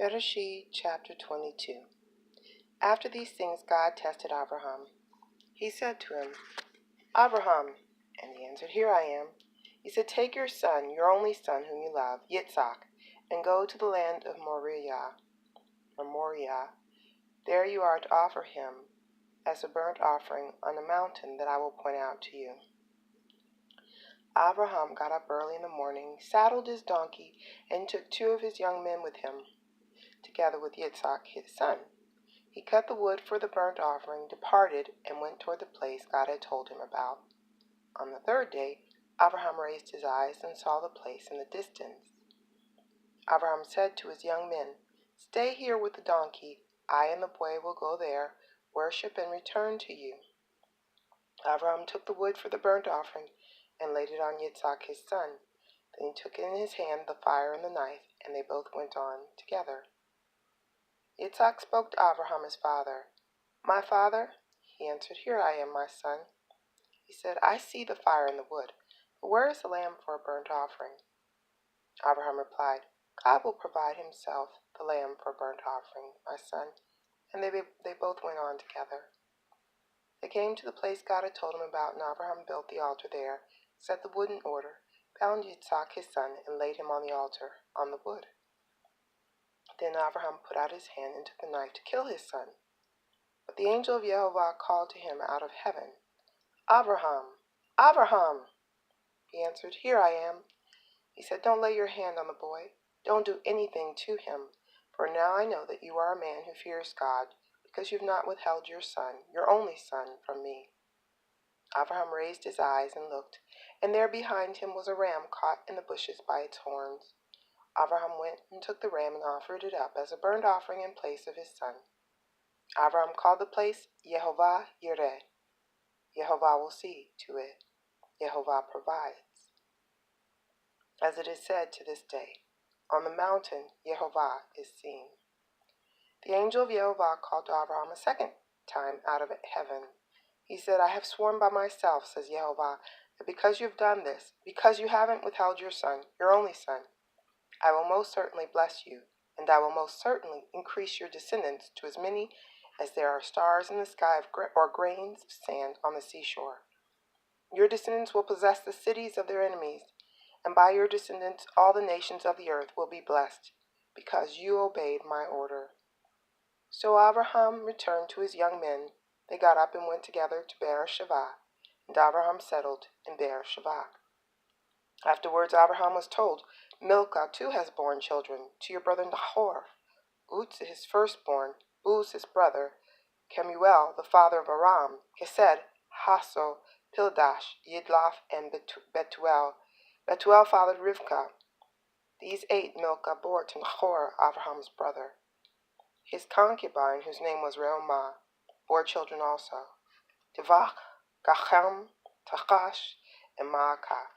Bereshit chapter 22. After these things God tested Abraham. He said to him, Abraham, and he answered, Here I am. He said, Take your son, your only son whom you love, Yitzhak, and go to the land of Moriah. There you are to offer him as a burnt offering on a mountain that I will point out to you. Abraham got up early in the morning, saddled his donkey, and took 2 of his young men with him, together with Yitzhak his son. He cut the wood for the burnt offering, departed, and went toward the place God had told him about. On the 3rd day, Abraham raised his eyes and saw the place in the distance. Abraham said to his young men, Stay here with the donkey. I and the boy will go there, worship, and return to you. Abraham took the wood for the burnt offering and laid it on Yitzhak his son. Then he took in his hand the fire and the knife, and they both went on together. Yitzhak spoke to Abraham his father. My father? He answered, Here I am, my son. He said, I see the fire and the wood, but where is the lamb for a burnt offering? Abraham replied, God will provide himself the lamb for a burnt offering, my son. And they both went on together. They came to the place God had told him about, and Abraham built the altar there, set the wood in order, bound Yitzhak his son, and laid him on the altar, on the wood. Then Abraham put out his hand and took the knife to kill his son. But the angel of Yehovah called to him out of heaven, Abraham, Abraham! He answered, Here I am. He said, Don't lay your hand on the boy. Don't do anything to him. For now I know that you are a man who fears God, because you have not withheld your son, your only son, from me. Abraham raised his eyes and looked, and there behind him was a ram caught in the bushes by its horns. Abraham went and took the ram and offered it up as a burnt offering in place of his son. Abraham called the place Yehovah Yireh. Yehovah will see to it. Yehovah provides. As it is said to this day, on the mountain Yehovah is seen. The angel of Yehovah called to Abraham a second time out of heaven. He said, I have sworn by myself, says Yehovah, that because you have done this, because you haven't withheld your son, your only son, I will most certainly bless you, and I will most certainly increase your descendants to as many as there are stars in the sky or grains of sand on the seashore. Your descendants will possess the cities of their enemies, and by your descendants all the nations of the earth will be blessed, because you obeyed my order. So Abraham returned to his young men. They got up and went together to Beersheba, and Abraham settled in Beersheba. Afterwards Abraham was told, Milcah too has borne children to your brother Nahor. Uz his firstborn, Buz his brother, Kemuel the father of Aram, Kesed, Hasso, Pildash, Yidlaf, and Betuel. Betuel fathered Rivkah. These 8 Milcah bore to Nahor, Abraham's brother. His concubine, whose name was Reumah, bore children also, Tivach, Gachem, Tachash, and Maacah.